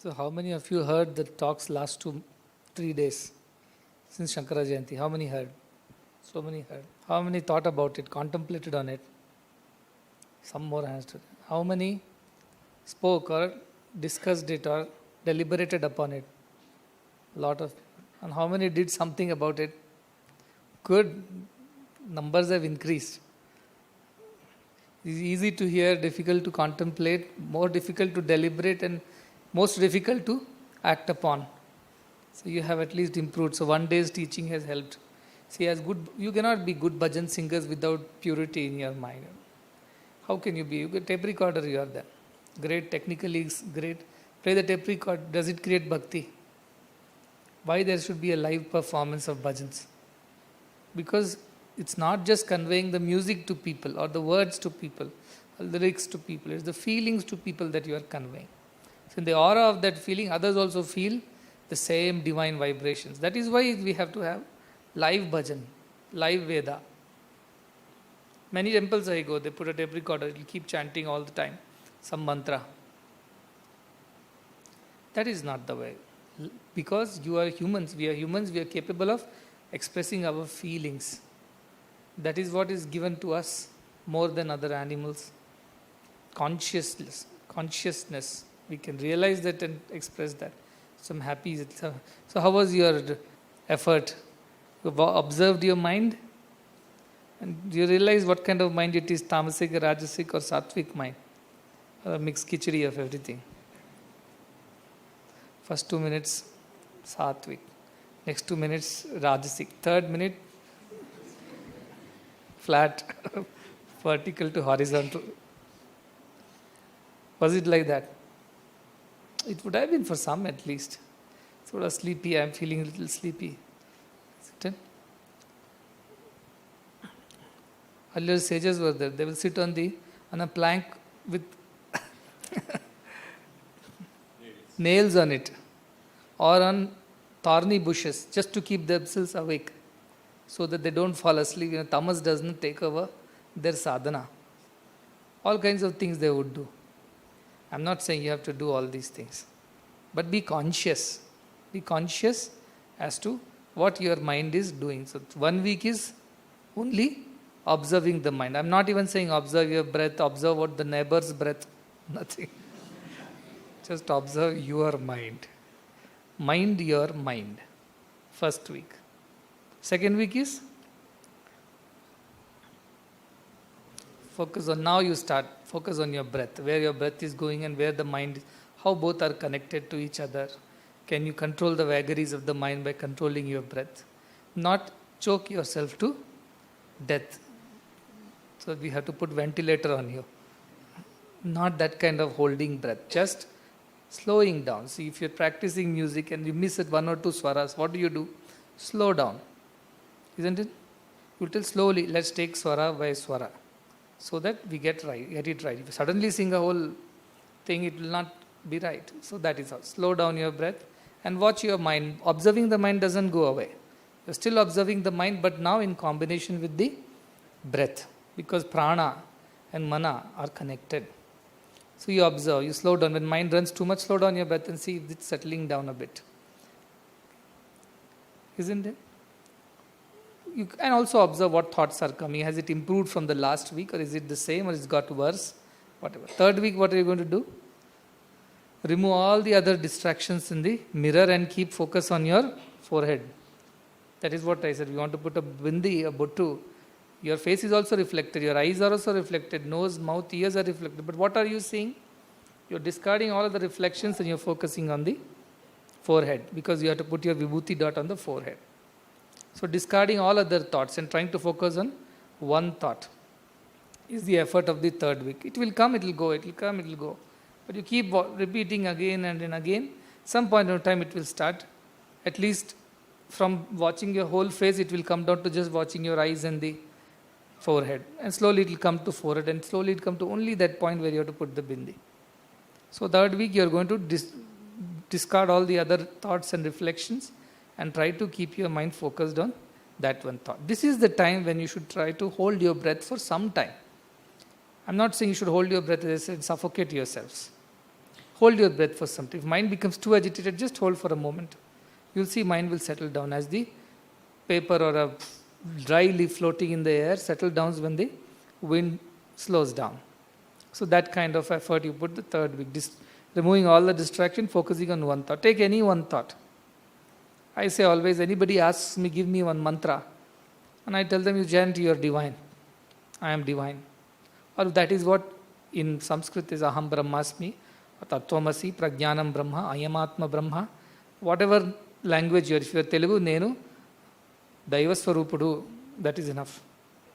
So how many of you heard the talks last 3 days since Shankara Jayanti? How many heard? So many heard. How many thought about it, contemplated on it? Some more hands to How many spoke or discussed it or deliberated upon it? A lot of people. And how many did something about it? Good. Numbers have increased. It's easy to hear, difficult to contemplate, more difficult to deliberate, and most difficult to act upon. So you have at least improved. So one day's teaching has helped. See, as good, you cannot be good bhajan singers without purity in your mind. How can you be? You get tape recorder, you are there. Great, technically great. Play the tape record. Does it create bhakti? Why there should be a live performance of bhajans? Because it's not just conveying the music to people or the words to people or lyrics to people. It's the feelings to people that you are conveying. So in the aura of that feeling, others also feel the same divine vibrations. That is why we have to have live bhajan, live Veda. Many temples I go, they put a tape recorder, it will keep chanting all the time, some mantra. That is not the way. Because you are humans, we are capable of expressing our feelings. That is what is given to us more than other animals. Consciousness. We can realize that and express that. So I'm happy. So how was your effort? You observed your mind? And you realize what kind of mind it is, tamasic, rajasic or sattvic mind? Or a mixed khichdi of everything. First 2 minutes, sattvic. Next 2 minutes, rajasic. Third minute, flat, vertical to horizontal. Was it like that? It would have been for some at least. Sort of sleepy, I'm feeling a little sleepy. Is it? Earlier sages were there. They will sit on a plank with nails on it or on thorny bushes just to keep themselves awake so that they don't fall asleep. Tamas doesn't take over their sadhana. All kinds of things they would do. I'm not saying you have to do all these things. But be conscious. Be conscious as to what your mind is doing. So 1 week is only observing the mind. I'm not even saying observe your breath, observe what the neighbor's breath. Nothing. Just observe your mind. Mind your mind. First week. Second week is focus on, now you start, focus on your breath, where your breath is going and where the mind is, how both are connected to each other. Can you control the vagaries of the mind by controlling your breath? Not choke yourself to death. So we have to put ventilator on you. Not that kind of holding breath, just slowing down. See, if you're practicing music and you miss it 1 or 2 swaras, what do? Slow down. Isn't it? You tell slowly, let's take swara by swara. So that we get it right. If you suddenly sing a whole thing, it will not be right. So that is how. Slow down your breath and watch your mind. Observing the mind doesn't go away. You're still observing the mind, but now in combination with the breath. Because prana and mana are connected. So you observe, you slow down. When mind runs too much, slow down your breath and see if it's settling down a bit. Isn't it? You can also observe what thoughts are coming. Has it improved from the last week, or is it the same, or it's got worse? Whatever. Third week, what are you going to do? Remove all the other distractions in the mirror and keep focus on your forehead. That is what I said. You want to put a bindi, a bottu. Your face is also reflected. Your eyes are also reflected. Nose, mouth, ears are reflected. But what are you seeing? You're discarding all of the reflections and you're focusing on the forehead, because you have to put your vibhuti dot on the forehead. So discarding all other thoughts and trying to focus on one thought is the effort of the third week. It will come, it will go, it will come, it will go. But you keep repeating again and then again. Some point of time it will start. At least from watching your whole face, it will come down to just watching your eyes and the forehead. And slowly it will come to forehead, and slowly it will come to only that point where you have to put the bindi. So third week you are going to discard all the other thoughts and reflections and try to keep your mind focused on that one thought. This is the time when you should try to hold your breath for some time. I'm not saying you should hold your breath and suffocate yourselves. Hold your breath for some time. If mind becomes too agitated, just hold for a moment. You'll see mind will settle down as the paper or a dry leaf floating in the air settle down when the wind slows down. So that kind of effort you put the third week, removing all the distraction, focusing on one thought. Take any one thought. I say always, anybody asks me, give me one mantra, and I tell them, you chant, you are divine. I am divine. Or that is what in Sanskrit is Aham Brahmasmi, Tattvamasi, Prajnanam Brahma, Ayamatma Brahma. Whatever language you are, if you are Telugu, Nenu, Daiva Swarupudu, that is enough.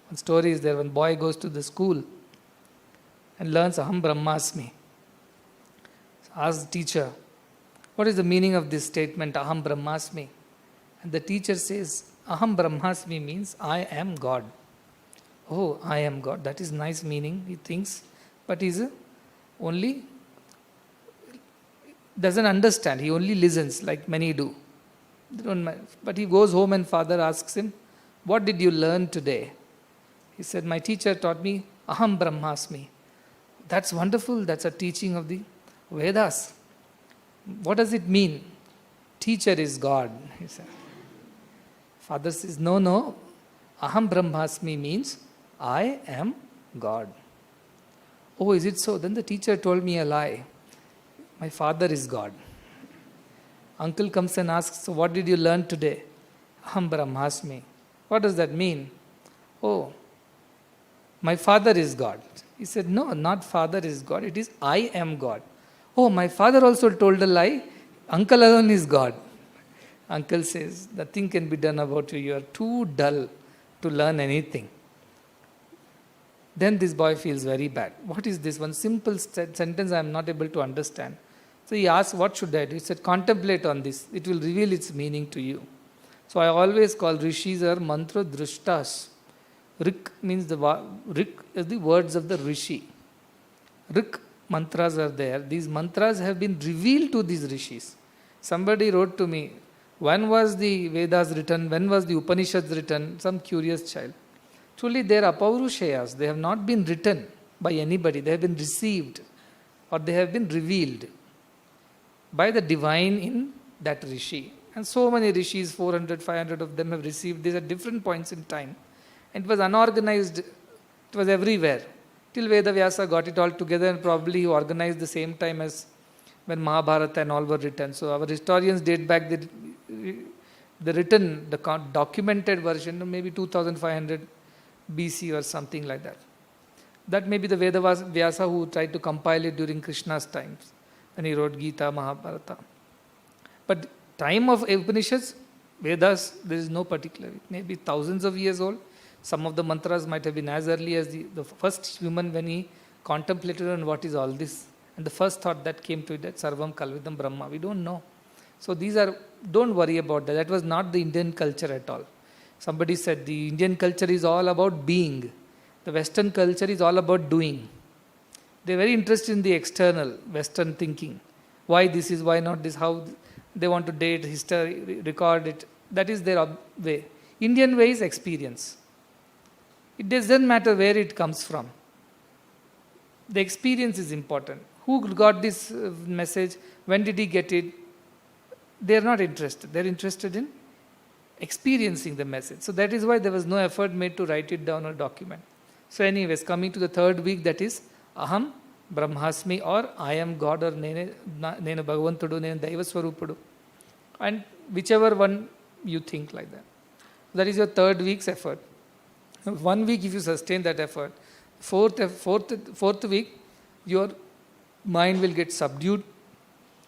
One story is there, one boy goes to the school and learns Aham Brahmasmi. Asks the teacher, what is the meaning of this statement, Aham Brahmasmi? And the teacher says, Aham Brahmasmi means I am God. Oh, I am God. That is nice meaning, he thinks. But he only doesn't understand. He only listens like many do. But he goes home and father asks him, what did you learn today? He said, my teacher taught me Aham Brahmasmi. That's wonderful. That's a teaching of the Vedas. What does it mean? Teacher is God, he said. Father says, no. Aham Brahmasmi means I am God. Oh, is it so? Then the teacher told me a lie. My father is God. Uncle comes and asks, so what did you learn today? Aham Brahmasmi. What does that mean? Oh, my father is God. He said, no, not father is God. It is I am God. Oh, my father also told a lie. Uncle alone is God. Uncle says, nothing can be done about you. You are too dull to learn anything. Then this boy feels very bad. What is this? One simple sentence I am not able to understand. So he asked, what should I do? He said, contemplate on this. It will reveal its meaning to you. So I always call rishis are mantra drishtas. Rik means Rik is the words of the rishi. Rik mantras are there. These mantras have been revealed to these rishis. Somebody wrote to me, when was the Vedas written? When was the Upanishads written? Some curious child. Truly they are apaurushayas. They have not been written by anybody. They have been received or they have been revealed by the divine in that rishi. And so many rishis, 400, 500 of them have received these at different points in time. And it was unorganized. It was everywhere. Till Veda Vyasa got it all together and probably he organized the same time as when Mahabharata and all were written. So our historians date back the written, the documented version, maybe 2500 BC or something like that. That may be the Veda Vyasa who tried to compile it during Krishna's times when he wrote Gita, Mahabharata. But time of Upanishads, Vedas, there is no particular. It may be thousands of years old. Some of the mantras might have been as early as the first human when he contemplated on what is all this. And the first thought that came to it, that Sarvam Kalvidam Brahma. We don't know. So these are, don't worry about that. That was not the Indian culture at all. Somebody said the Indian culture is all about being. The Western culture is all about doing. They're very interested in the external Western thinking. Why this is, why not this, how they want to date, history, record it. That is their way. Indian way is experience. It doesn't matter where it comes from. The experience is important. Who got this message? When did he get it? They are not interested. They are interested in experiencing the message. So that is why there was no effort made to write it down or document. So anyways, coming to the third week, that is Aham Brahmasmi, or I am God, or Nenu Bhagavantudu, Nenu Daiva Swarupudu. And whichever one you think like that. That is your third week's effort. 1 week if you sustain that effort. Fourth week, your mind will get subdued.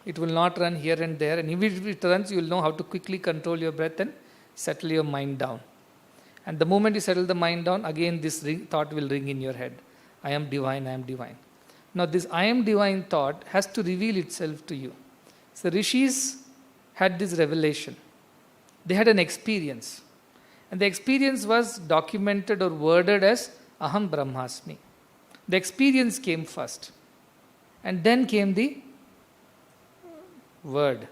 It will not run here and there. And if it runs, you will know how to quickly control your breath and settle your mind down. And the moment you settle the mind down, again this thought will ring in your head. I am divine, I am divine. Now this I am divine thought has to reveal itself to you. So rishis had this revelation. They had an experience. And the experience was documented or worded as Aham Brahmasmi. The experience came first. And then came the word.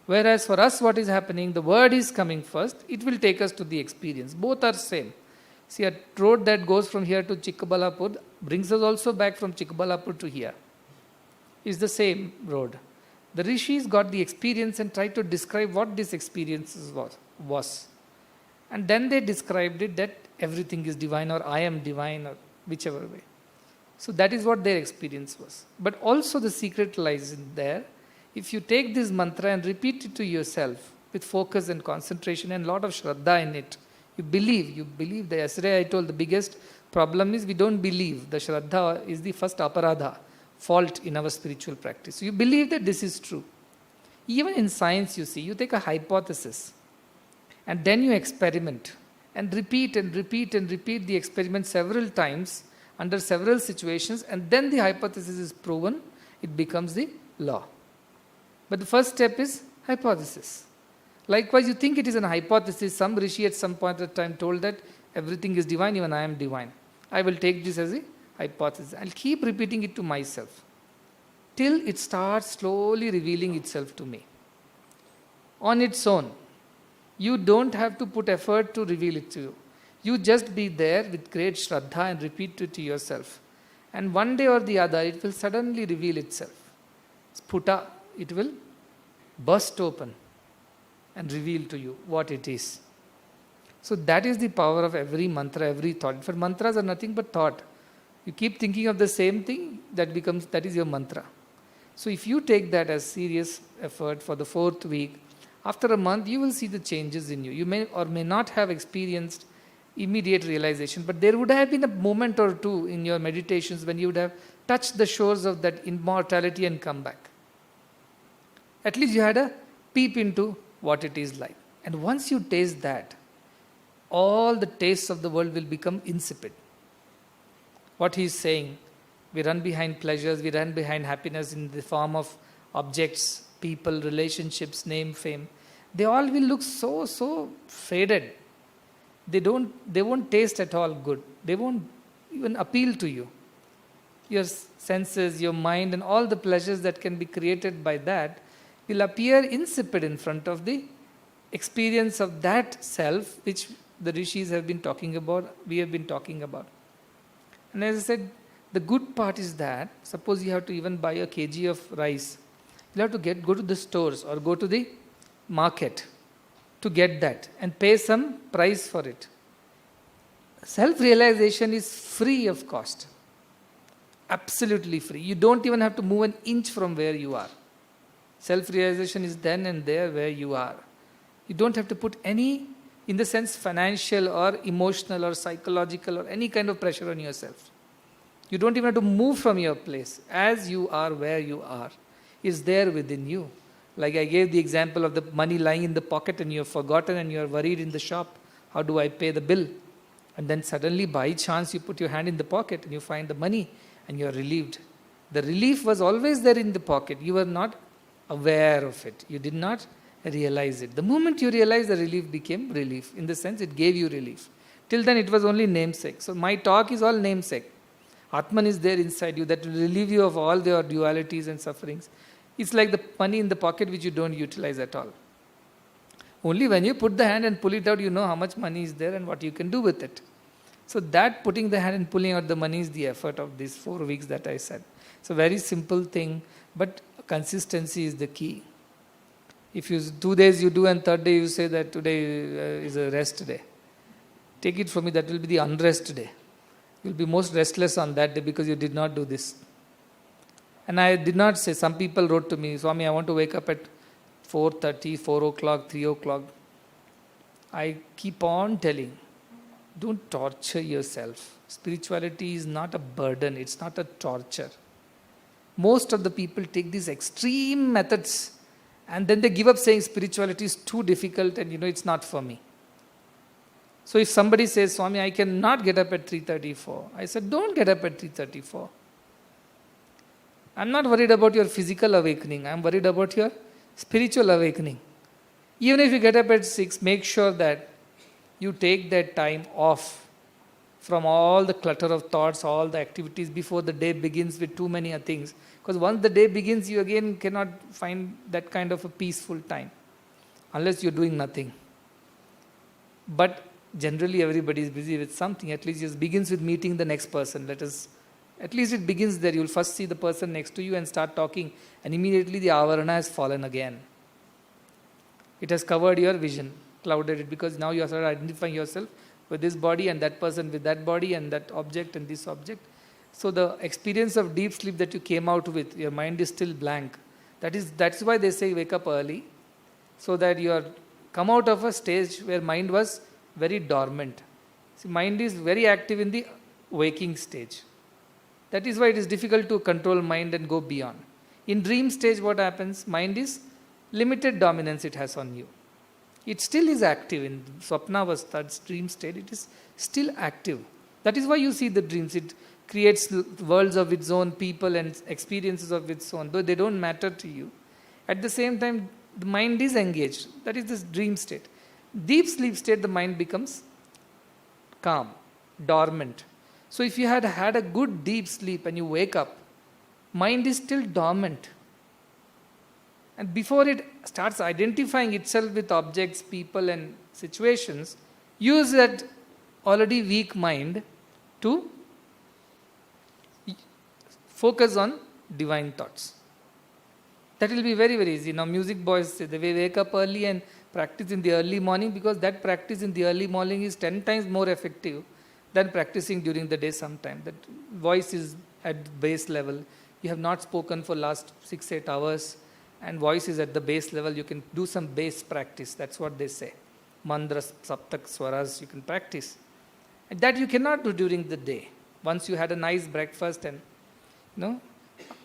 Whereas for us what is happening, the word is coming first, it will take us to the experience. Both are same. See, a road that goes from here to Chikkaballapur brings us also back from Chikkaballapur to here. is the same road. The rishis got the experience and tried to describe what this experience was. And then they described it that everything is divine, or I am divine, or whichever way. So that is what their experience was. But also the secret lies in there. If you take this mantra and repeat it to yourself with focus and concentration and a lot of shraddha in it, you believe that. Yesterday I told the biggest problem is we don't believe. The shraddha is the first aparadha, fault in our spiritual practice. So you believe that this is true. Even in science, you see, you take a hypothesis and then you experiment and repeat and repeat and repeat the experiment several times under several situations, and then the hypothesis is proven, it becomes the law. But the first step is hypothesis. Likewise, you think it is an hypothesis. Some rishi at some point of time told that everything is divine, even I am divine. I will take this as a hypothesis. I'll keep repeating it to myself till it starts slowly revealing itself to me. On its own. You don't have to put effort to reveal it to you. You just be there with great shraddha and repeat it to yourself. And one day or the other, it will suddenly reveal itself. Sputa, it will burst open and reveal to you what it is. So that is the power of every mantra, every thought. For mantras are nothing but thought. You keep thinking of the same thing, that is your mantra. So if you take that as serious effort for the 4th week, after a month you will see the changes in you. You may or may not have experienced immediate realization, but there would have been a moment or two in your meditations when you would have touched the shores of that immortality and come back. At least you had a peep into what it is like. And once you taste that, all the tastes of the world will become insipid. What he is saying, we run behind pleasures, we run behind happiness in the form of objects, people, relationships, name, fame. They all will look so faded. They won't taste at all good. They won't even appeal to you. Your senses, your mind, and all the pleasures that can be created by that will appear insipid in front of the experience of that self which the rishis have been talking about, we have been talking about. And as I said, the good part is that, suppose you have to even buy a kg of rice, you have to go to the stores or go to the market to get that and pay some price for it. Self-realization is free of cost. Absolutely free. You don't even have to move an inch from where you are. Self-realization is then and there where you are. You don't have to put any, in the sense, financial or emotional or psychological or any kind of pressure on yourself. You don't even have to move from your place. As you are where you are, is there within you. Like I gave the example of the money lying in the pocket and you have forgotten and you are worried in the shop. How do I pay the bill? And then suddenly by chance you put your hand in the pocket and you find the money and you are relieved. The relief was always there in the pocket. You were not aware of it. You did not realize it. The moment you realize, the relief became relief. In the sense it gave you relief. Till then it was only namesake. So my talk is all namesake. Atman is there inside you that will relieve you of all your dualities and sufferings. It's like the money in the pocket which you don't utilize at all. Only when you put the hand and pull it out, you know how much money is there and what you can do with it. So that putting the hand and pulling out the money is the effort of these 4 weeks that I said. It's a very simple thing, but consistency is the key. If 2 days you do and 3rd day you say that today is a rest day, take it from me, that will be the unrest day. You will be most restless on that day because you did not do this. And I did not say, some people wrote to me, Swami, I want to wake up at 4:30, 4 o'clock, 3 o'clock. I keep on telling, don't torture yourself. Spirituality is not a burden, it's not a torture. Most of the people take these extreme methods and then they give up saying spirituality is too difficult and it's not for me. So if somebody says, Swami, I cannot get up at 3:34, I said, don't get up at 3:34. I'm not worried about your physical awakening. I'm worried about your spiritual awakening. Even if you get up at 6, make sure that you take that time off from all the clutter of thoughts, all the activities before the day begins with too many things. Because once the day begins, you again cannot find that kind of a peaceful time. Unless you're doing nothing. But generally everybody is busy with something. At least it begins with meeting the next person. Let us At least it begins there. You'll first see the person next to you and start talking, and immediately the avarana has fallen again. It has covered your vision, clouded it, because now you are started identifying yourself with this body and that person with that body and that object and this object. So the experience of deep sleep that you came out with, your mind is still blank. That's why they say wake up early, so that you are come out of a stage where mind was very dormant. See, mind is very active in the waking stage. That is why it is difficult to control mind and go beyond. In dream stage, what happens? Mind is limited dominance it has on you. It still is active in Swapnavastha, dream state. It is still active. That is why you see the dreams. It creates worlds of its own, people and experiences of its own, though they don't matter to you. At the same time, the mind is engaged. That is this dream state. Deep sleep state, the mind becomes calm, dormant. So if you had a good deep sleep and you wake up, mind is still dormant. And before it starts identifying itself with objects, people and situations, use that already weak mind to focus on divine thoughts. That will be very, very easy. Now music boys say they wake up early and practice in the early morning, because that practice in the early morning is 10 times more effective than practicing during the day sometime. That voice is at base level. You have not spoken for last 6-8 hours and voice is at the base level. You can do some base practice. That's what they say. Mandras, saptak, swaras, you can practice. And that you cannot do during the day. Once you had a nice breakfast and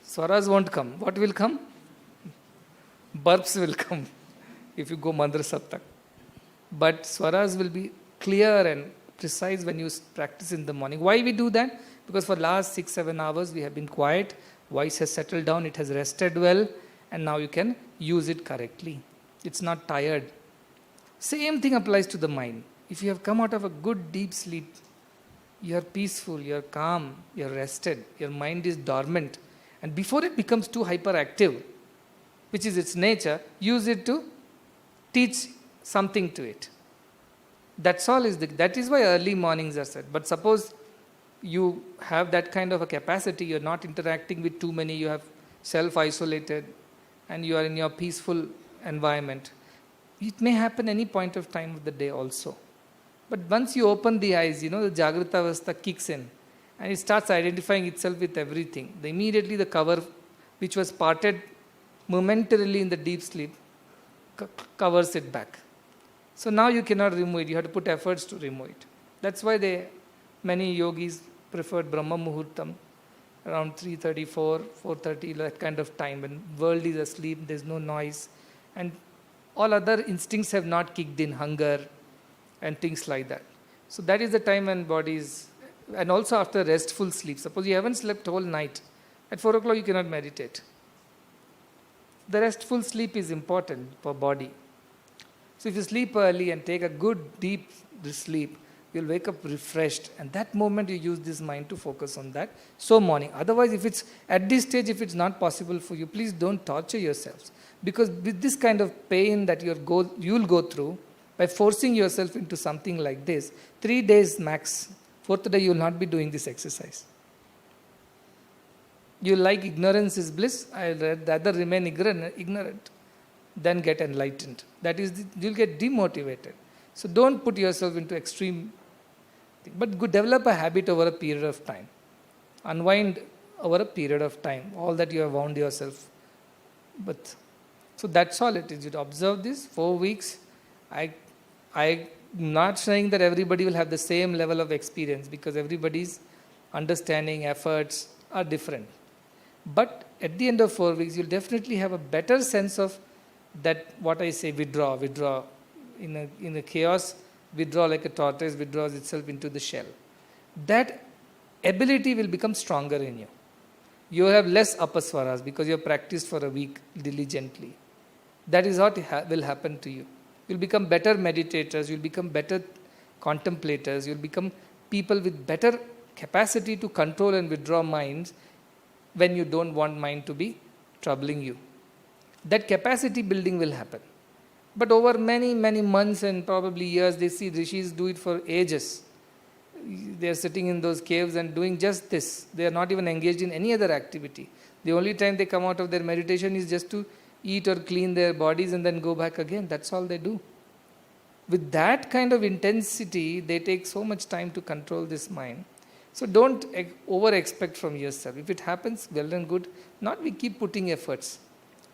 swaras won't come. What will come? Burps will come if you go mandra saptak. But swaras will be clear and precise when you practice in the morning. Why we do that? Because for last 6-7 hours we have been quiet, voice has settled down, it has rested well, and now you can use it correctly. It's not tired. Same thing applies to the mind. If you have come out of a good deep sleep, you are peaceful, you are calm, you are rested, your mind is dormant, and before it becomes too hyperactive, which is its nature, use it to teach something to it. That's all that is why early mornings are said. But suppose you have that kind of a capacity, you're not interacting with too many, you have self-isolated and you are in your peaceful environment. It may happen any point of time of the day also. But once you open the eyes, the Jagrata Avastha kicks in and it starts identifying itself with everything. Immediately the cover, which was parted momentarily in the deep sleep, covers it back. So now you cannot remove it. You have to put efforts to remove it. That's why many yogis preferred Brahma Muhurtam around 3:30, 4:30, that kind of time when world is asleep, there's no noise, and all other instincts have not kicked in, hunger and things like that. So that is the time when body is, and also after restful sleep. Suppose you haven't slept whole night, at 4 o'clock you cannot meditate. The restful sleep is important for body. So if you sleep early and take a good deep sleep, you'll wake up refreshed, and that moment you use this mind to focus on that. So morning. Otherwise, if it's at this stage, if it's not possible for you, please don't torture yourselves. Because with this kind of pain that you'll go through, by forcing yourself into something like this, 3 days max, 4th day you will not be doing this exercise. You like ignorance is bliss, I'd rather remain ignorant than get enlightened. That is, you'll get demotivated. So don't put yourself into extreme thing, but develop a habit over a period of time. Unwind over a period of time, all that you have wound yourself. But so that's all it is. You observe this 4 weeks. I'm not saying that everybody will have the same level of experience, because everybody's understanding, efforts are different. But at the end of 4 weeks, you'll definitely have a better sense of that, what I say, withdraw. In a chaos, withdraw like a tortoise withdraws itself into the shell. That ability will become stronger in you. You have less apaswaras because you have practiced for a week diligently. That is what will happen to you. You'll become better meditators, you'll become better contemplators, you'll become people with better capacity to control and withdraw minds when you don't want mind to be troubling you. That capacity building will happen. But over many, many months and probably years, they see rishis do it for ages. They are sitting in those caves and doing just this. They are not even engaged in any other activity. The only time they come out of their meditation is just to eat or clean their bodies and then go back again. That's all they do. With that kind of intensity, they take so much time to control this mind. So don't over expect from yourself. If it happens, well and good. Not we keep putting efforts.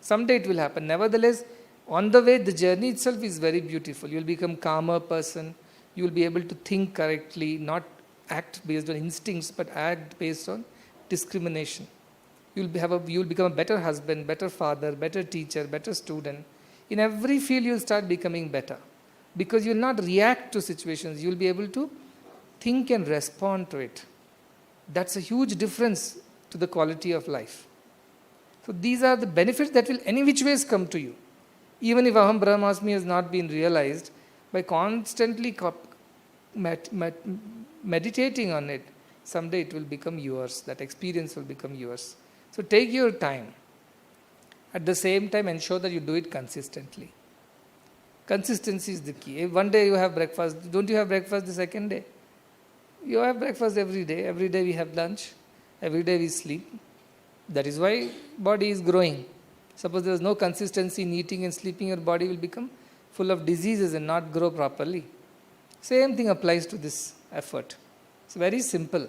Someday it will happen. Nevertheless, on the way, the journey itself is very beautiful. You will become calmer person. You will be able to think correctly, not act based on instincts, but act based on discrimination. You will become a better husband, better father, better teacher, better student. In every field, you will start becoming better. Because you will not react to situations. You will be able to think and respond to it. That's a huge difference to the quality of life. So these are the benefits that will any which ways come to you. Even if Aham Brahmasmi has not been realized, by constantly meditating on it, someday it will become yours. That experience will become yours. So take your time. At the same time, ensure that you do it consistently. Consistency is the key. If one day you have breakfast, don't you have breakfast the second day? You have breakfast every day. Every day we have lunch. Every day we sleep. That is why body is growing. Suppose there is no consistency in eating and sleeping, your body will become full of diseases and not grow properly. Same thing applies to this effort. It's very simple.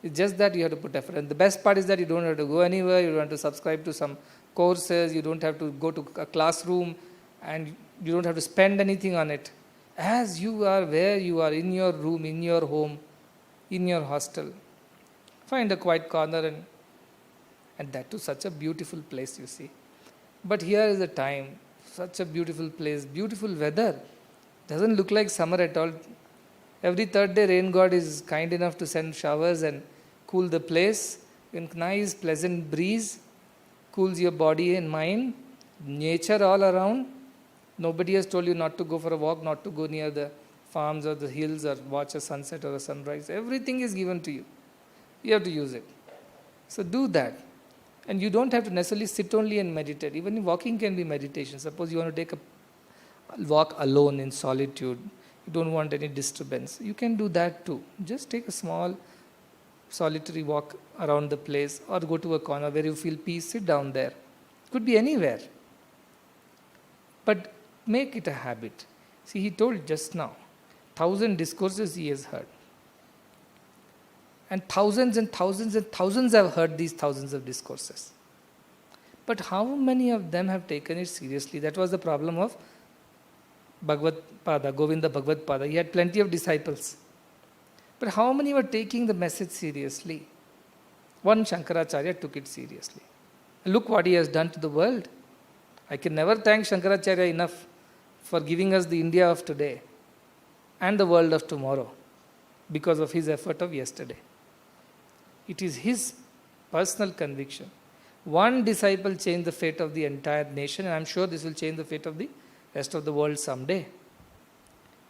It's just that you have to put effort. And the best part is that you don't have to go anywhere, you don't have to subscribe to some courses, you don't have to go to a classroom, and you don't have to spend anything on it. As you are, where you are, in your room, in your home, in your hostel, find a quiet corner and that too such a beautiful place, you see. But here is the time, such a beautiful place, beautiful weather. Doesn't look like summer at all. Every third day, rain god is kind enough to send showers and cool the place. And nice, pleasant breeze cools your body and mind. Nature all around. Nobody has told you not to go for a walk, not to go near the farms or the hills or watch a sunset or a sunrise. Everything is given to you. You have to use it. So do that. And you don't have to necessarily sit only and meditate. Even walking can be meditation. Suppose you want to take a walk alone in solitude. You don't want any disturbance. You can do that too. Just take a small solitary walk around the place or go to a corner where you feel peace. Sit down there. Could be anywhere. But make it a habit. See, he told just now, 1,000 discourses he has heard. And thousands and thousands and thousands have heard these thousands of discourses. But how many of them have taken it seriously? That was the problem of Bhagavad Pada, Govinda Bhagavad Pada. He had plenty of disciples. But how many were taking the message seriously? One Shankaracharya took it seriously. Look what he has done to the world. I can never thank Shankaracharya enough for giving us the India of today and the world of tomorrow because of his effort of yesterday. It is his personal conviction. One disciple changed the fate of the entire nation, and I am sure this will change the fate of the rest of the world someday.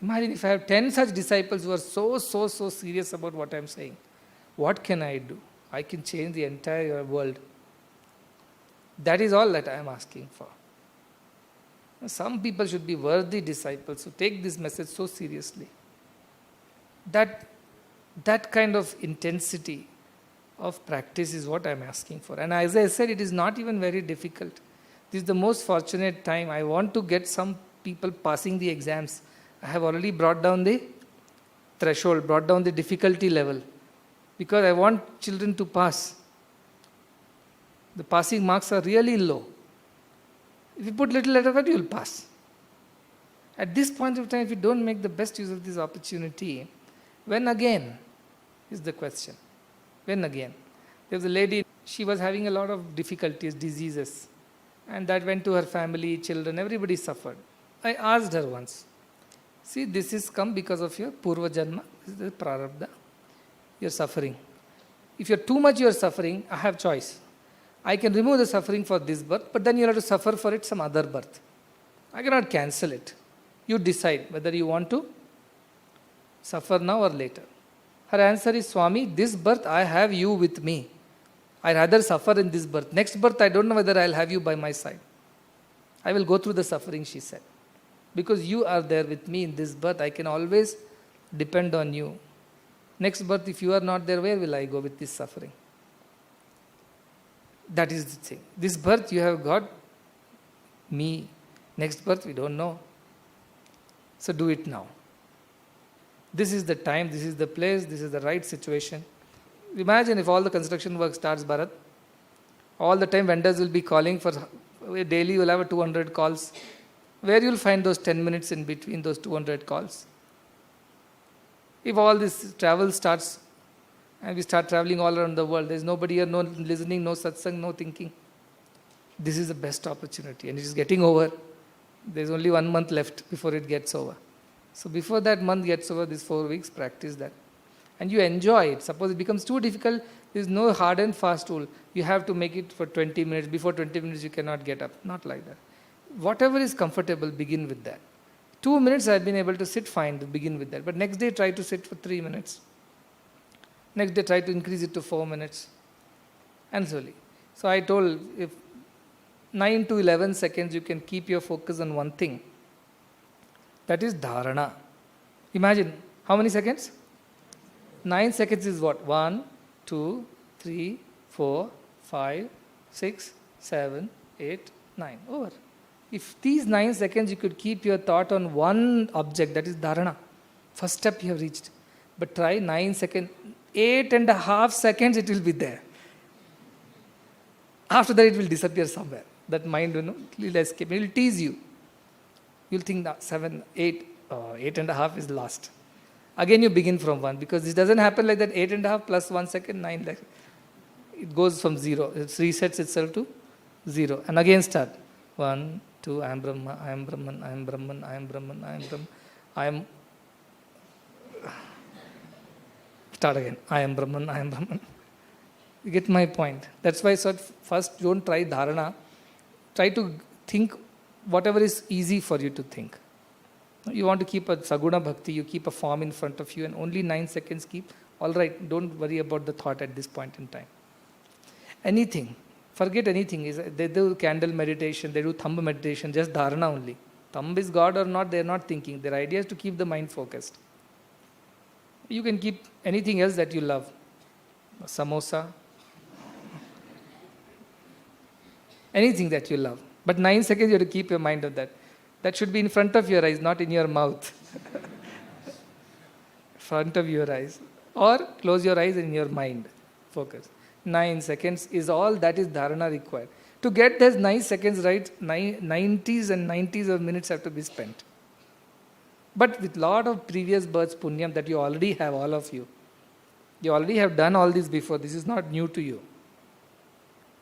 Imagine if I have 10 such disciples who are so serious about what I am saying. What can I do? I can change the entire world. That is all that I am asking for. Some people should be worthy disciples who take this message so seriously. That kind of intensity of practice is what I am asking for. And as I said, it is not even very difficult. This is the most fortunate time. I want to get some people passing the exams. I have already brought down the threshold, brought down the difficulty level, because I want children to pass. The passing marks are really low. If you put little effort, you will pass. At this point of time, if you don't make the best use of this opportunity, when again is the question. When again? There was a lady, she was having a lot of difficulties, diseases, and that went to her family, children, everybody suffered. I asked her once, see, this is come because of your Purva Janma, this is the Prarabdha. You are suffering. If you are too much, you are suffering, I have choice. I can remove the suffering for this birth, but then you have to suffer for it some other birth. I cannot cancel it. You decide whether you want to suffer now or later. Her answer is, Swami, this birth I have you with me. I rather suffer in this birth. Next birth I don't know whether I will have you by my side. I will go through the suffering, she said. Because you are there with me in this birth, I can always depend on you. Next birth, if you are not there, where will I go with this suffering? That is the thing. This birth you have got me. Next birth we don't know. So do it now. This is the time, this is the place, this is the right situation. Imagine if all the construction work starts, Bharat. All the time vendors will be calling for daily, you will have 200 calls. Where you will find those 10 minutes in between those 200 calls? If all this travel starts and we start traveling all around the world, there is nobody here, no listening, no satsang, no thinking. This is the best opportunity and it is getting over. There is only 1 month left before it gets over. So before that month gets over, these 4 weeks, practice that. And you enjoy it. Suppose it becomes too difficult, there is no hard and fast rule. You have to make it for 20 minutes. Before 20 minutes, you cannot get up. Not like that. Whatever is comfortable, begin with that. 2 minutes I have been able to sit fine, to begin with that. But next day, try to sit for 3 minutes. Next day, try to increase it to 4 minutes. And slowly. So I told, if 9 to 11 seconds, you can keep your focus on one thing. That is dharana. Imagine, how many seconds? 9 seconds is what? 1, 2, 3, 4, 5, 6, 7, 8, 9. Over. If these 9 seconds you could keep your thought on one object, that is dharana. First step you have reached. But try 9 seconds. 8.5 seconds it will be there. After that it will disappear somewhere. That mind, will escape. It will tease you. You'll think that 7, 8, 8.5 is last. Again you begin from 1 because this doesn't happen like that. 8.5 plus 1 second, 9. Like it goes from 0. It resets itself to 0. And again start. 1, 2, I am Brahma, I am Brahman, I am Brahman, I am Brahman, I am Brahman, I am... Start again. I am Brahman, I am Brahman. You get my point. That's why I said first don't try dharana. Try to think whatever is easy for you to think. You want to keep a saguna bhakti, you keep a form in front of you and only 9 seconds keep. All right, don't worry about the thought at this point in time. Anything. Forget anything. They do candle meditation, they do thumb meditation, just dharana only. Thumb is God or not, they are not thinking. Their idea is to keep the mind focused. You can keep anything else that you love. Samosa. Anything that you love. But 9 seconds you have to keep your mind on that. That should be in front of your eyes, not in your mouth. Front of your eyes. Or close your eyes and in your mind. Focus. 9 seconds is all that is dharana required. To get those 9 seconds right, 90s and 90s of minutes have to be spent. But with lot of previous births, punyam, that you already have, all of you. You already have done all this before. This is not new to you.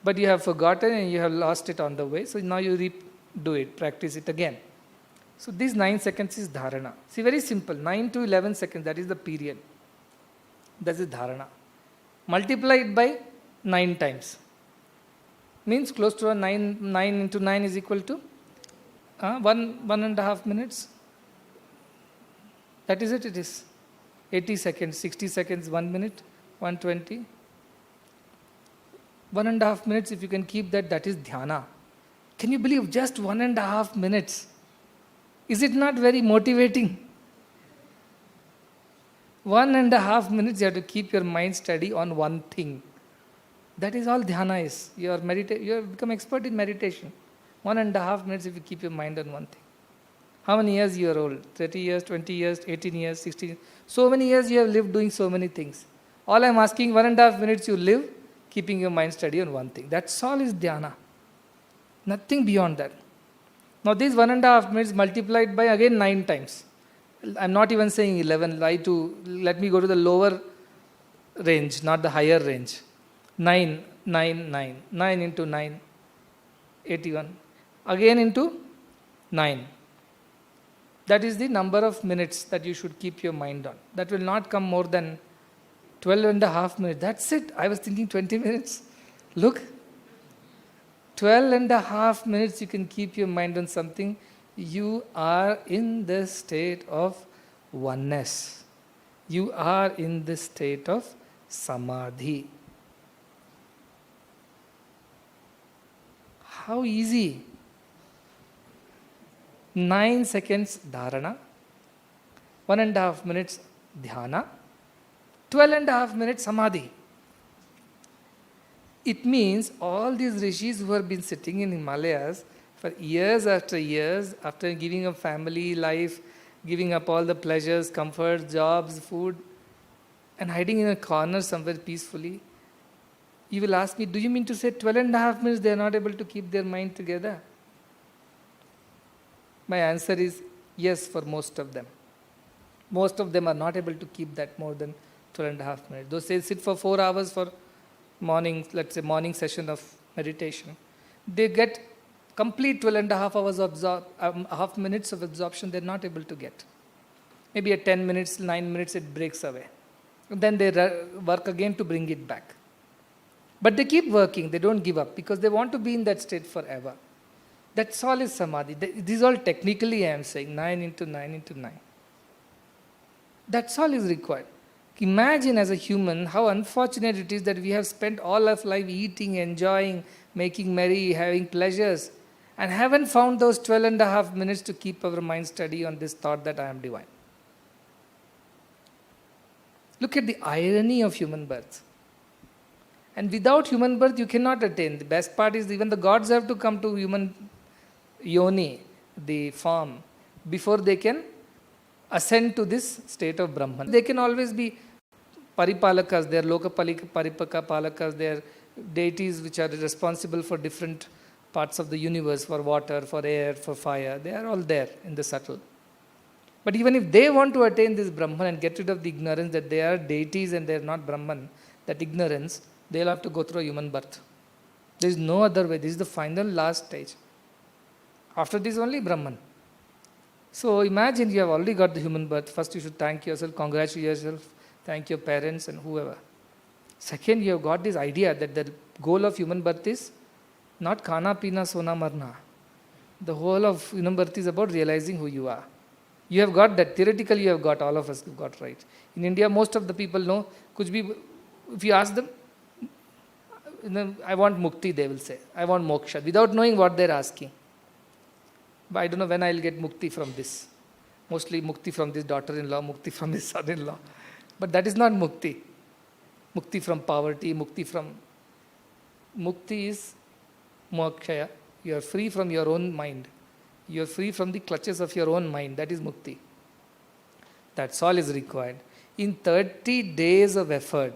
But you have forgotten and you have lost it on the way. So now you do it, practice it again. So these 9 seconds is dharana. See, very simple. 9 to 11 seconds, that is the period. That is dharana. Multiply it by 9 times. Means close to a 9 into 9 is equal to 1.5 minutes. That is it, it is. 80 seconds, 60 seconds, 1 minute, 120. 1.5 minutes, if you can keep that, that is dhyana. Can you believe just 1.5 minutes? Is it not very motivating? 1.5 minutes you have to keep your mind steady on one thing. That is all dhyana is. You have become expert in meditation. 1.5 minutes if you keep your mind on one thing. How many years you are old? 30 years, 20 years, 18 years, 16 years. So many years you have lived doing so many things. All I am asking, 1.5 minutes you live, keeping your mind steady on one thing. That's all is dhyana. Nothing beyond that. Now these 1.5 minutes multiplied by again 9 times. I'm not even saying 11. Let me go to the lower range, not the higher range. 9 into 9, 81. Again into 9. That is the number of minutes that you should keep your mind on. That will not come more than 12.5 minutes. That's it. I was thinking 20 minutes. Look. 12.5 minutes you can keep your mind on something. You are in the state of oneness. You are in the state of samadhi. How easy. 9 seconds dharana, 1.5 minutes dhyana, 12.5 minutes samadhi. It means all these rishis who have been sitting in Himalayas for years, after giving up family life, giving up all the pleasures, comforts, jobs, food, and hiding in a corner somewhere peacefully, you will ask me, do you mean to say 12.5 minutes they are not able to keep their mind together? My answer is yes, for most of them. Most of them are not able to keep that more than 12.5 minutes. Those say sit for 4 hours for morning, let's say morning session of meditation. They get complete 12.5 hours of half minutes of absorption they're not able to get. Maybe at 10 minutes, 9 minutes it breaks away. And then they work again to bring it back. But they keep working, they don't give up because they want to be in that state forever. That's all is samadhi. This is all technically I am saying, 9 into 9 into 9. That's all is required. Imagine as a human how unfortunate it is that we have spent all of life eating, enjoying, making merry, having pleasures, and haven't found those 12.5 minutes to keep our mind steady on this thought that I am divine. Look at the irony of human birth. And without human birth, you cannot attain. The best part is even the gods have to come to human yoni, the form, before they can ascend to this state of Brahman. They can always be paripalakas, they are paripaka palakas, they are deities which are responsible for different parts of the universe, for water, for air, for fire. They are all there in the subtle. But even if they want to attain this Brahman and get rid of the ignorance that they are deities and they are not Brahman, that ignorance, they'll have to go through a human birth. There is no other way. This is the final last stage. After this only Brahman. So imagine you have already got the human birth. First you should thank yourself, congratulate yourself, thank your parents and whoever. Second, you have got this idea that the goal of human birth is not khana, pina, sona, marna. The whole of human birth is about realizing who you are. You have got that. Theoretically, you have got, all of us have got right. In India, most of the people know, if you ask them, I want mukti, they will say. I want moksha, without knowing what they're asking. But I don't know when I'll get mukti from this. Mostly mukti from this daughter-in-law, mukti from this son-in-law. But that is not mukti. Mukti from poverty, mukti is mokshaya. You are free from your own mind. You are free from the clutches of your own mind. That is mukti. That's all is required. In 30 days of effort,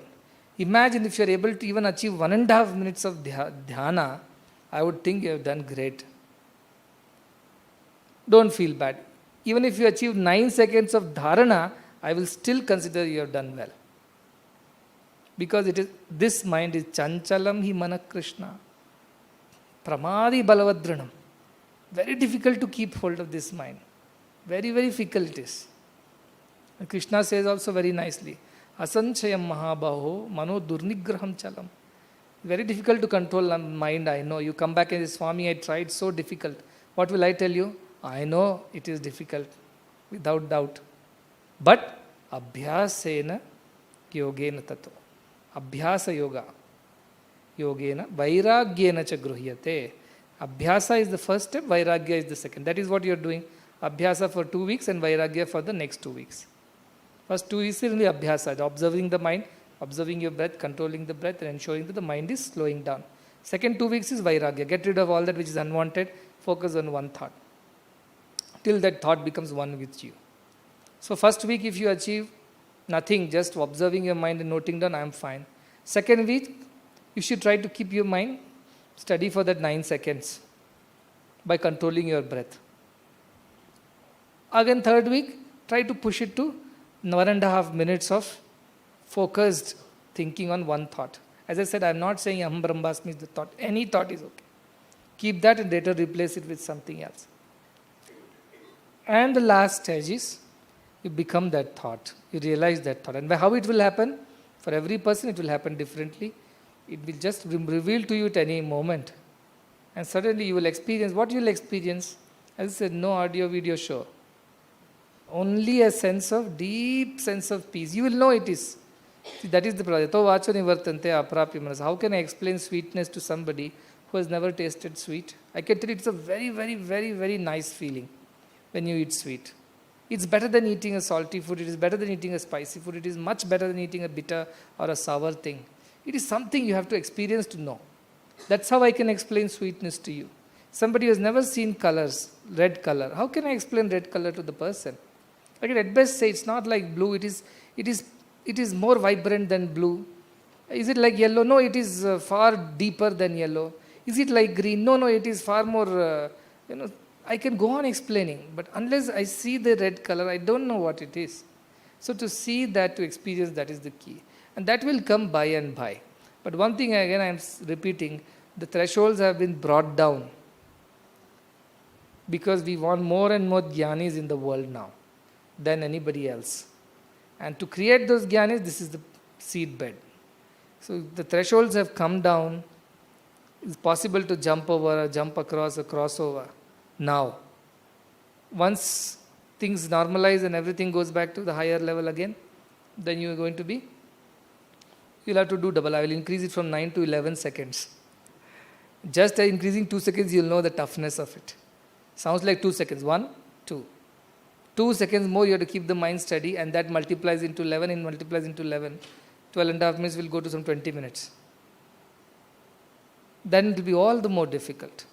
imagine if you are able to even achieve 1.5 minutes of dhyana, I would think you have done great. Don't feel bad. Even if you achieve 9 seconds of dharana, I will still consider you have done well. Because this mind is chanchalam hi mana Krishna. Pramadi balavadranam. Very difficult to keep hold of this mind. Very, very difficult it is. And Krishna says also very nicely, asanchayam mahabaho mano durnigraham chalam. Very difficult to control mind, I know. You come back and say, Swami, I tried, so difficult. What will I tell you? I know it is difficult, without doubt. But abhyasena yogena tato. Abhyasa yoga. Yogena vairagyena cha gruhyate. Abhyasa is the first step, vairagya is the second. That is what you are doing. Abhyasa for 2 weeks and vairagya for the next 2 weeks. First 2 weeks is only abhyasa, observing the mind, observing your breath, controlling the breath and ensuring that the mind is slowing down. Second 2 weeks is vairagya. Get rid of all that which is unwanted, focus on one thought. Till that thought becomes one with you. So first week if you achieve nothing, just observing your mind and noting down, I am fine. Second week, you should try to keep your mind steady for that 9 seconds by controlling your breath. Again third week, try to push it to 1.5 minutes of focused thinking on one thought. As I said, I am not saying Aham Brahmasmi is the thought. Any thought is okay. Keep that and later replace it with something else. And the last stage is, you become that thought. You realize that thought. And how it will happen? For every person it will happen differently. It will just reveal to you at any moment. And suddenly you will experience. What you will experience? As I said, no audio video show. Only a deep sense of peace. You will know it is. See, that is the problem. How can I explain sweetness to somebody who has never tasted sweet? I can tell you it's a very, very, very, very nice feeling when you eat sweet. It's better than eating a salty food. It is better than eating a spicy food. It is much better than eating a bitter or a sour thing. It is something you have to experience to know. That's how I can explain sweetness to you. Somebody who has never seen colors, red color, how can I explain red color to the person? I can at best say it's not like blue, it is more vibrant than blue. Is it like yellow? No, it is far deeper than yellow. Is it like green? No, it is far more, I can go on explaining, but unless I see the red color, I don't know what it is. So to see that, to experience that is the key. And that will come by and by. But one thing again I am repeating, the thresholds have been brought down because we want more and more jnanis in the world now than anybody else. And to create those jnanis, this is the seed bed. So the thresholds have come down. It's possible to jump over, jump across, a crossover now. Once things normalize and everything goes back to the higher level again, then you are going to be, you'll have to do double. I will increase it from 9 to 11 seconds. Just increasing 2 seconds, you'll know the toughness of it. Sounds like 2 seconds. 1, 2. 2 seconds more, you have to keep the mind steady, and that multiplies into 11, and multiplies into 11. 12 and a half minutes will go to some 20 minutes. Then it will be all the more difficult.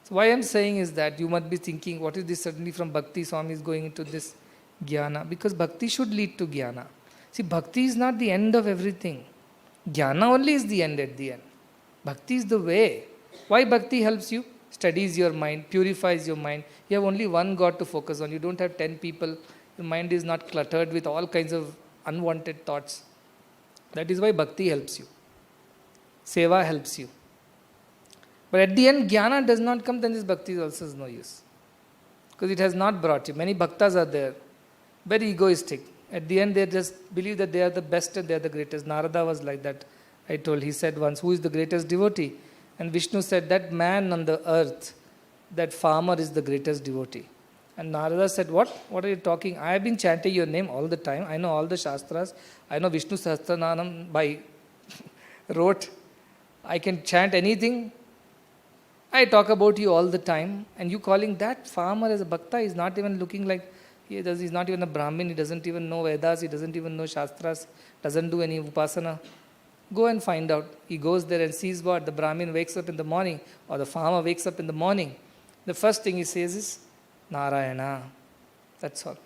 So why I am saying is that you must be thinking, what is this suddenly from Bhakti Swami is going into this jnana? Because Bhakti should lead to jnana. See, Bhakti is not the end of everything. Jnana only is the end at the end. Bhakti is the way. Why Bhakti helps you? Studies your mind, purifies your mind. You have only one God to focus on. You don't have 10 people. Your mind is not cluttered with all kinds of unwanted thoughts. That is why Bhakti helps you. Seva helps you. But at the end, jnana does not come, then this bhakti is also no use. Because it has not brought you. Many bhaktas are there, very egoistic. At the end, they just believe that they are the best and they are the greatest. Narada was like that. I told, he said once, who is the greatest devotee? And Vishnu said, that man on the earth, that farmer is the greatest devotee. And Narada said, what? What are you talking? I have been chanting your name all the time. I know all the Shastras. I know Vishnu Sahasranam by rote. I can chant anything. I talk about you all the time. And you calling that farmer as a bhakta is not even looking like, he's not even a Brahmin. He doesn't even know Vedas. He doesn't even know Shastras. Doesn't do any upasana. Go and find out. He goes there and sees what? The Brahmin wakes up in the morning, or the farmer wakes up in the morning. The first thing he says is, Narayana. That's all.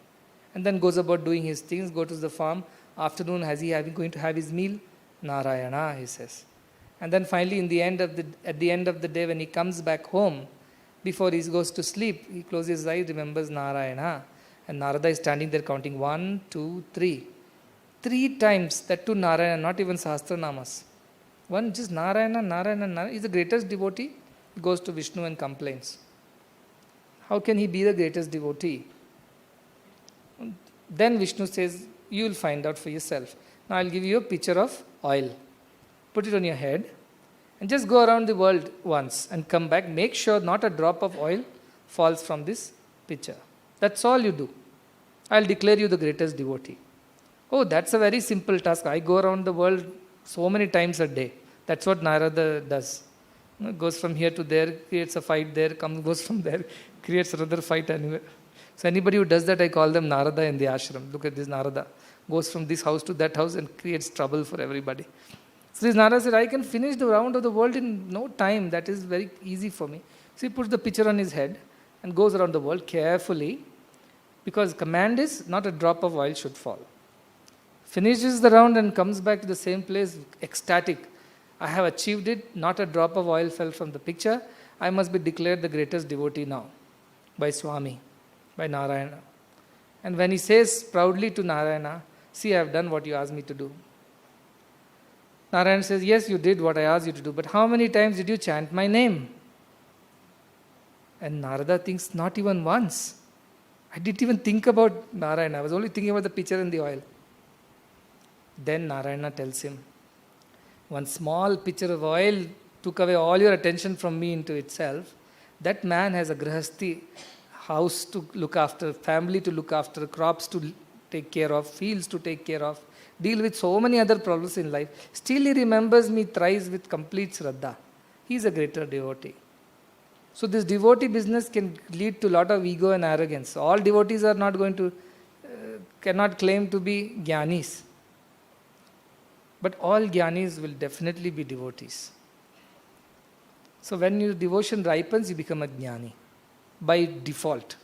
And then goes about doing his things, go to the farm. Afternoon, going to have his meal? Narayana, he says. And then finally, at the end of the day, when he comes back home, before he goes to sleep, he closes his eyes, remembers Narayana. And Narada is standing there counting 1, 2, 3. 3 times, that to Narayana, not even Sahasranamas. One, just Narayana, Narayana, Narayana. He's the greatest devotee. He goes to Vishnu and complains. How can he be the greatest devotee? Then Vishnu says, you will find out for yourself. Now I'll give you a pitcher of oil. Put it on your head and just go around the world once and come back. Make sure not a drop of oil falls from this pitcher. That's all you do. I'll declare you the greatest devotee. Oh, that's a very simple task. I go around the world so many times a day. That's what Narada does. Goes from here to there, creates a fight there, goes from there, creates another fight anywhere. So anybody who does that, I call them Narada in the ashram. Look at this Narada. Goes from this house to that house and creates trouble for everybody. So this Narada said, I can finish the round of the world in no time. That is very easy for me. So he puts the pitcher on his head and goes around the world carefully, because command is not a drop of oil should fall. Finishes the round and comes back to the same place, ecstatic. I have achieved it. Not a drop of oil fell from the pitcher. I must be declared the greatest devotee now by Swami, by Narayana. And when he says proudly to Narayana, see, I have done what you asked me to do. Narayana says, yes, you did what I asked you to do, but how many times did you chant my name? And Narada thinks, not even once. I didn't even think about Narayana. I was only thinking about the pitcher and the oil. Then Narayana tells him, one small pitcher of oil took away all your attention from me into itself. That man has a grihasti, house to look after, family to look after, crops to take care of, fields to take care of, deal with so many other problems in life. Still he remembers me thrice with complete Shraddha. He is a greater devotee. So this devotee business can lead to a lot of ego and arrogance. All devotees are not going to cannot claim to be jnanis. But all jnanis will definitely be devotees. So when your devotion ripens, you become a jnani by default.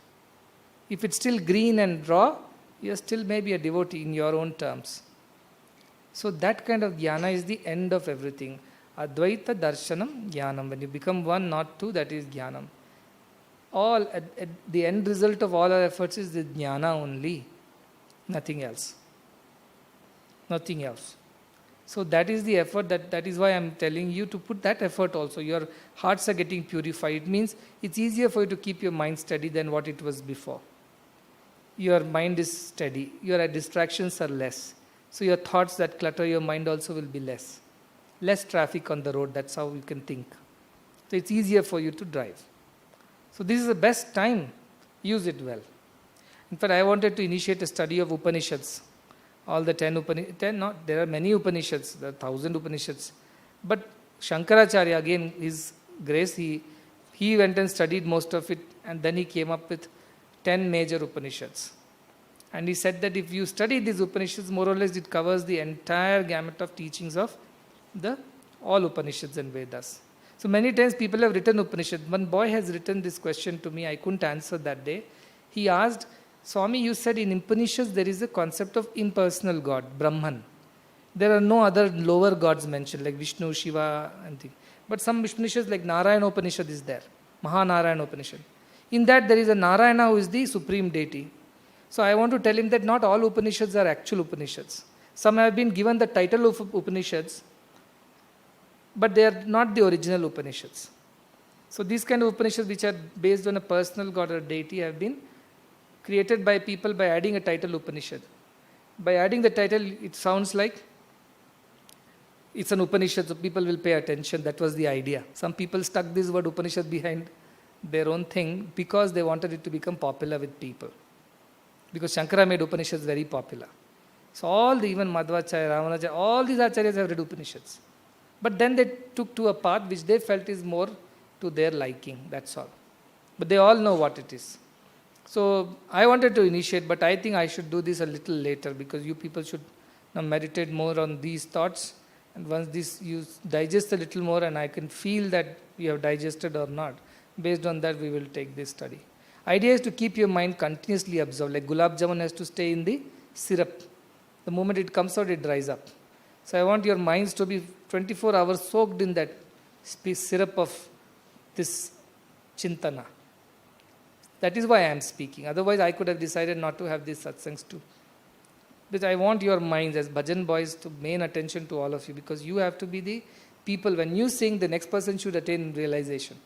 If it's still green and raw, you're still maybe a devotee in your own terms. So that kind of jnana is the end of everything. Advaita darshanam jnanam. When you become one, not two, that is jnanam. All at the end result of all our efforts is the jnana only, nothing else. Nothing else. So that is the effort, that is why I am telling you to put that effort also. Your hearts are getting purified. It means it's easier for you to keep your mind steady than what it was before. Your mind is steady. Your distractions are less. So your thoughts that clutter your mind also will be less. Less traffic on the road, that's how you can think. So it's easier for you to drive. So this is the best time. Use it well. In fact, I wanted to initiate a study of Upanishads. All the 10 Upanishads, there are many Upanishads, there are 1,000 Upanishads. But Shankaracharya, again, his grace, he went and studied most of it, and then he came up with 10 major Upanishads. And he said that if you study these Upanishads, more or less it covers the entire gamut of teachings of all Upanishads and Vedas. So many times people have written Upanishads. One boy has written this question to me, I couldn't answer that day. He asked, Swami, you said in Upanishads there is a concept of impersonal God, Brahman. There are no other lower gods mentioned like Vishnu, Shiva and things. But some Upanishads like Narayana Upanishad is there, Mahanarayana Upanishad. In that there is a Narayana who is the supreme deity. So I want to tell him that not all Upanishads are actual Upanishads. Some have been given the title of Upanishads, but they are not the original Upanishads. So these kind of Upanishads which are based on a personal God or deity have been created by people by adding a title Upanishad. By adding the title, it sounds like it's an Upanishad, so people will pay attention. That was the idea. Some people stuck this word Upanishad behind their own thing because they wanted it to become popular with people. Because Shankara made Upanishads very popular. So even Madhvacharya, Ramanujacharya, all these acharyas have read Upanishads. But then they took to a path which they felt is more to their liking, that's all. But they all know what it is. So I wanted to initiate, but I think I should do this a little later because you people should now meditate more on these thoughts. And once this you digest a little more and I can feel that you have digested or not, based on that we will take this study. Idea is to keep your mind continuously absorbed, like gulab jamun has to stay in the syrup. The moment it comes out, it dries up. So I want your minds to be 24 hours soaked in that syrup of this chintana. That is why I am speaking. Otherwise, I could have decided not to have these satsangs too. But I want your minds as bhajan boys to main attention to all of you because you have to be the people. When you sing, the next person should attain realization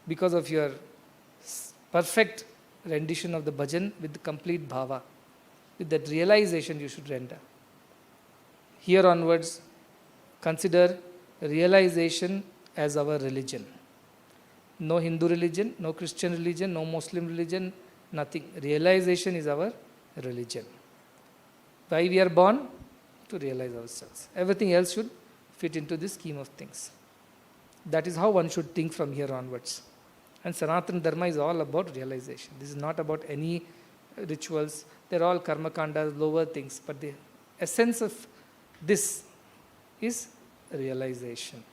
because of your perfect rendition of the bhajan with the complete bhava. With that realization you should render. Here onwards, consider realization as our religion. No Hindu religion, no Christian religion, no Muslim religion, nothing. Realization is our religion. Why we are born? To realize ourselves. Everything else should fit into this scheme of things. That is how one should think from here onwards. And Sanatana Dharma is all about realization. This is not about any rituals. They're all karma kandas, lower things. But the essence of this is realization.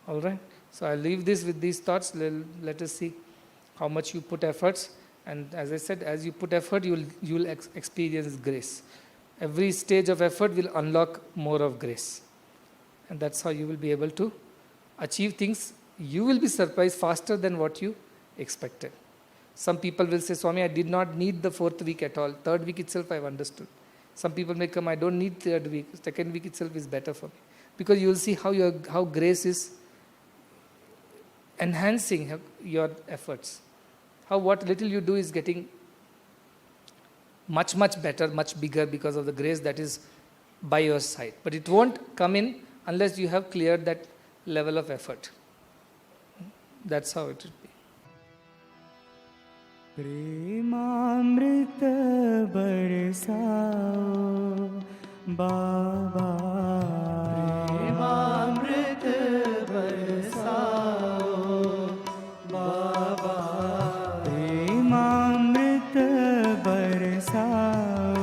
All right? So I'll leave this with these thoughts. Let us see how much you put efforts. And as I said, as you put effort, you'll experience grace. Every stage of effort will unlock more of grace. And that's how you will be able to achieve things. You will be surprised faster than what you expected. Some people will say, Swami, I did not need the 4th week at all. 3rd week itself I've understood. Some people may come, I don't need 3rd week. 2nd week itself is better for me. Because you will see how grace is enhancing your efforts. How what little you do is getting much, much better, much bigger because of the grace that is by your side. But it won't come in unless you have cleared that level of effort. That's how it would be. प्रेमामृत बरसाओ बाबा प्रेमामृत बरसाओ बाबा प्रेमामृत बरसाओ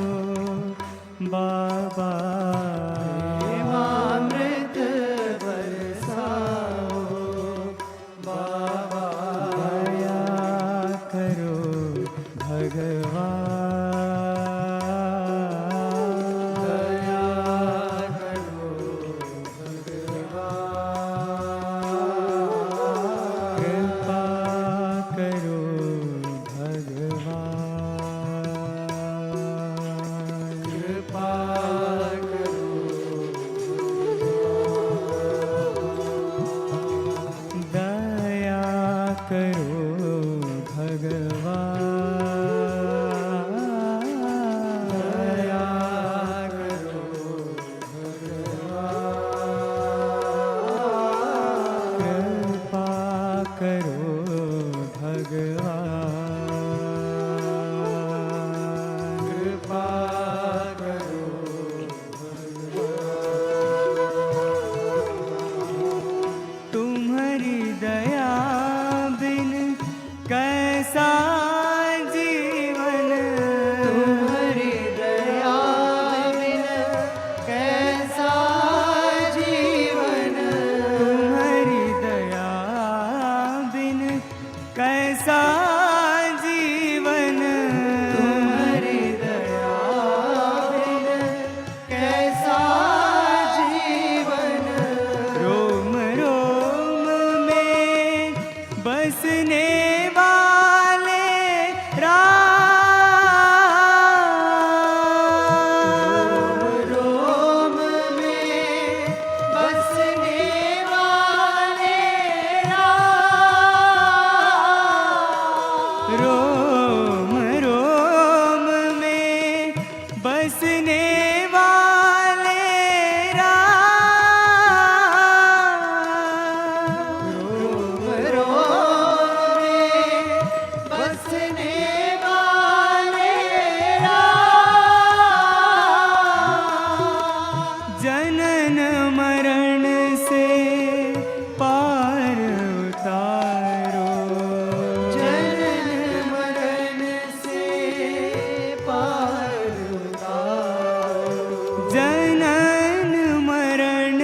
जनन मरण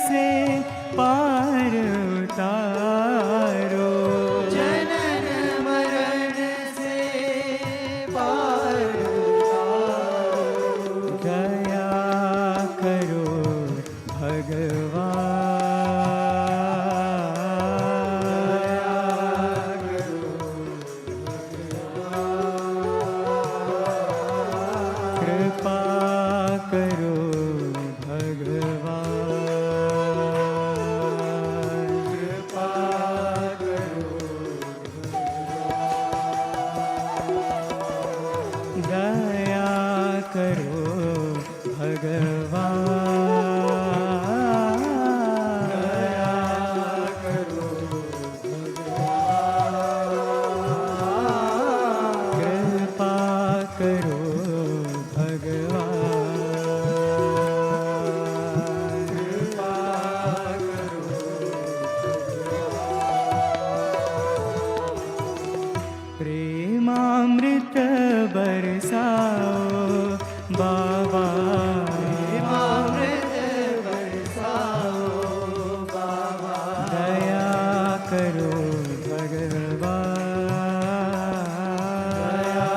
से पार उतारो, जनन मरण से पार उतारो। दया करो भगवान, कृपा करो भगवान, कृपा करो, दया करो भगवान, दया करो भगवान, कृपा करो भगवान, कृपा करो। प्रेमामृत बरसाओ बाबा, प्रेमामृत बरसाओ बाबा। दया करो भगवान, दया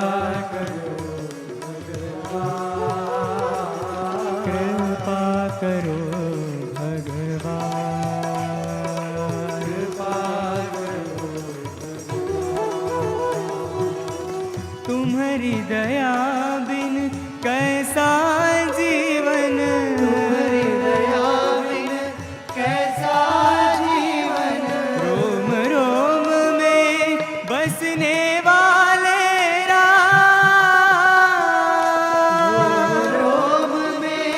करो भगवान, कृपा करो भगवान, कृपा करो। तुम्हारी दया बिन कैसा जीवन, तुम्हारी दया बिन कैसा जीवन। रोम रोम में बसने वाले राम, रोम में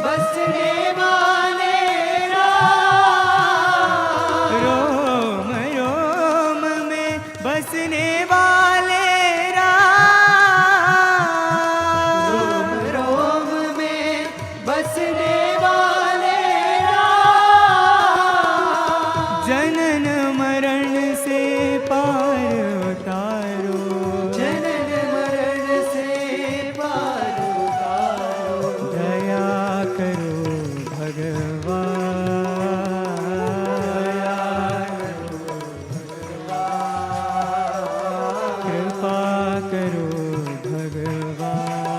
बसने वाले राम। रोम रोम में बसने वाले राम, रोम में बसने वाले राम। जनन मरण से पार उतारो, जनन मरण से पार उतारो। दया करो भगवान, दया करो भगवान, कृपा करो भगवान,